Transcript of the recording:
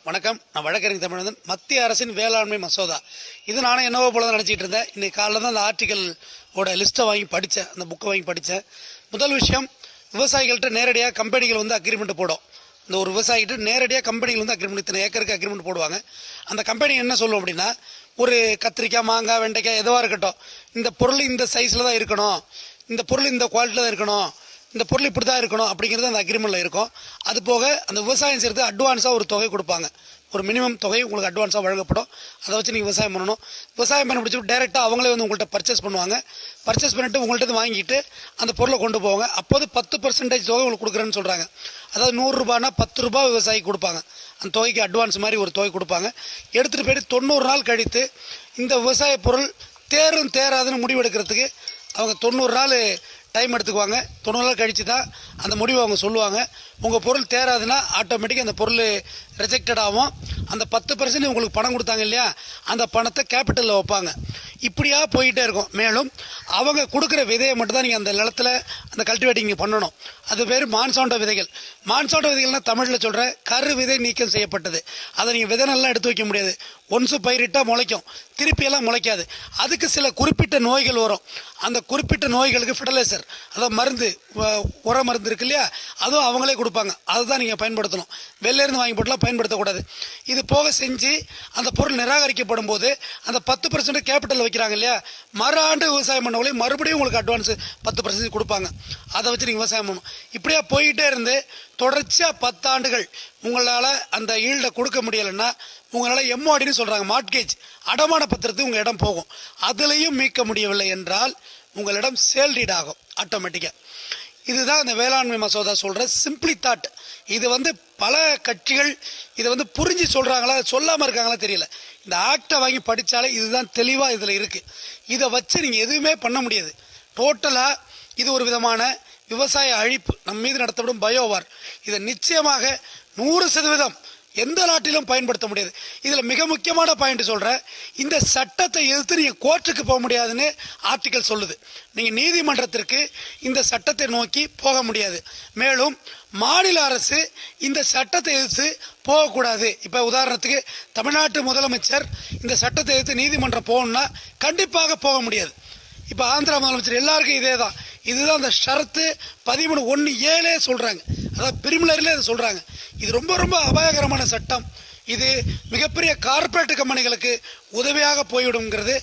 வணக்கம். நான் வழக்கறிஞர் தமிழன். மத்திய அரசின் வேளாண்மை மசோதா இது நானும் என்னவோ போல தான் நினச்சிட்டு இருந்தேன். இன்னைக்கு காலையில் தான் அந்த ஆர்டிக்கலோட லிஸ்ட்டை வாங்கி படித்தேன், அந்த புக்கை வாங்கி படித்தேன். முதல் விஷயம், விவசாயிகள்கிட்ட நேரடியாக கம்பெனிகள் வந்து அக்ரிமெண்ட் போடும். இந்த ஒரு விவசாயிகிட்ட நேரடியாக கம்பெனிகள் வந்து அக்ரிமெண்ட், இத்தனை ஏக்கருக்கு அக்ரிமெண்ட் போடுவாங்க. அந்த கம்பெனி என்ன சொல்லும் அப்படின்னா, ஒரு கத்திரிக்காய், மாங்காய், வெண்டைக்காய் எதுவாக இருக்கட்டும், இந்த பொருள் இந்த சைஸில் தான் இருக்கணும், இந்த பொருள் இந்த குவாலிட்டியில் தான் இருக்கணும், இந்த பொருள் இப்படி தான் இருக்கணும் அப்படிங்கிறது அந்த அக்ரிமெண்ட்டில் இருக்கும். அது போக அந்த விவசாயம் செய்கிறது அட்வான்ஸாக ஒரு தொகை கொடுப்பாங்க. ஒரு மினிமம் தொகை உங்களுக்கு அட்வான்ஸாக வழங்கப்படும். அதை வச்சு நீங்கள் விவசாயம் பண்ணணும். விவசாயம் பண்ண முடிச்சுட்டு டேரெக்டாக அவங்களே வந்து உங்கள்கிட்ட பர்ச்சேஸ் பண்ணுவாங்க. பர்ச்சேஸ் பண்ணிவிட்டு உங்கள்கிட்ட வாங்கிட்டு அந்த பொருளை கொண்டு போவாங்க. அப்போது 10% தொகை உங்களுக்கு கொடுக்குறேன்னு சொல்கிறாங்க. அதாவது 100 ரூபானா 10 ரூபா விவசாயி கொடுப்பாங்க. அந்த தொகைக்கு அட்வான்ஸ் மாதிரி ஒரு தொகை கொடுப்பாங்க. எடுத்துகிட்டு போய்ட்டு 90 நாள் கழித்து இந்த விவசாய பொருள் தேரும் தேராதுன்னு முடிவெடுக்கிறதுக்கு அவங்க 90 நாள் டைம் எடுத்துக்குவாங்க. 90 நாள் கழித்து தான் அந்த முடிவை அவங்க சொல்லுவாங்க. உங்கள் பொருள் தேராதுன்னா ஆட்டோமேட்டிக்காக அந்த பொருள் ரிஜெக்டட் ஆகும். அந்த 10% உங்களுக்கு பணம் கொடுத்தாங்க இல்லையா, அந்த பணத்தை கேபிட்டலில் வைப்பாங்க. இப்படியா போயிட்டே இருக்கும். மேலும் அவங்க கொடுக்குற விதையை மட்டும் தான் நீங்கள் அந்த நிலத்தில் அந்த கல்டிவேட்டிங் பண்ணணும். அது பேர் மான்சாண்டோ விதைகள். மான்சாண்டோ விதைகள்னால் தமிழில் சொல்கிற கரு விதை நீக்கம் செய்யப்பட்டது. அதை நீங்கள் விதை நல்லா எடுத்து வைக்க முடியாது. ஒன்ஸு பயிரிட்டால் முளைக்கும், திருப்பியெல்லாம் முளைக்காது. அதுக்கு சில குறிப்பிட்ட நோய்கள் வரும். அந்த குறிப்பிட்ட நோய்களுக்கு ஃபெர்டிலைசர், அதாவது மருந்து, உர மருந்து இருக்கு இல்லையா, அதுவும் அவங்களே கொடுப்பாங்க. அதுதான் நீங்கள் பயன்படுத்தணும். வெளிலேருந்து வாங்கி போட்டுலாம் பயன்படுத்தக்கூடாது. இது போக செஞ்சு அந்த பொருள் நிராகரிக்கப்படும் போது அந்த 10% கேபிட்டல் வைக்கிறாங்க இல்லையா, மறு ஆண்டு விவசாயம் பண்ணவங்களே மறுபடியும் உங்களுக்கு அட்வான்ஸ் 10% கொடுப்பாங்க. அதை வச்சு நீங்கள் விவசாயம் பண்ணணும். இப்படியா போயிட்டே இருந்து தொடர்ச்சியாக 10 ஆண்டுகள் உங்களால் அந்த ஈல்டை கொடுக்க முடியலைன்னா உங்களால் எம்ஓடின்னு சொல்கிறாங்க, மார்ட்கேஜ், அடமான பத்திரத்துக்கு உங்கள் இடம் போகும். அதுலேயும் மீட்க முடியவில்லை என்றால் உங்களிடம் சேல் டீட் ஆகும் ஆட்டோமேட்டிக்காக. இதுதான் இந்த வேளாண்மை மசோதா சொல்கிற சிம்பிளி தாட். இது வந்து பல கட்சிகள் இதை வந்து புரிஞ்சு சொல்கிறாங்களா, சொல்லாமல் இருக்காங்களா தெரியல. இந்த ஆக்டை வாங்கி படித்தாலே இதுதான் தெளிவாக இதில் இருக்குது. இதை வச்சு நீங்கள் எதுவுமே பண்ண முடியாது. டோட்டலாக இது ஒரு விதமான விவசாய அழிப்பு, நம்ம மீது நடத்தப்படும் பயோவார். இதை நிச்சயமாக 100% எந்த நாட்டிலும் பயன்படுத்த முடியாது. இதில் மிக முக்கியமான பாயிண்ட் சொல்கிறேன், இந்த சட்டத்தை எதிர்த்து நீங்கள் கோர்ட்டுக்கு போக முடியாதுன்னு ஆர்டிக்கல் சொல்லுது. நீங்கள் நீதிமன்றத்திற்கு இந்த சட்டத்தை நோக்கி போக முடியாது. மேலும் மாநில அரசு இந்த சட்டத்தை எதிர்த்து போகக்கூடாது. இப்போ உதாரணத்துக்கு தமிழ்நாட்டு முதலமைச்சர் இந்த சட்டத்தை எதிர்த்து நீதிமன்றம் போகணுன்னா கண்டிப்பாக போக முடியாது. இப்போ ஆந்திரா முதலமைச்சர் எல்லாருக்கும் இதே தான். இதுதான் அந்த ஷரத்து 13(1)(7) சொல்கிறாங்க. அதாவது பிரிமினரிலே அதை சொல்கிறாங்க. இது ரொம்ப ரொம்ப அபாயகரமான சட்டம். இது மிகப்பெரிய கார்ப்பரேட் கம்பெனிகளுக்கு உதவியாக போய்விடுங்கிறது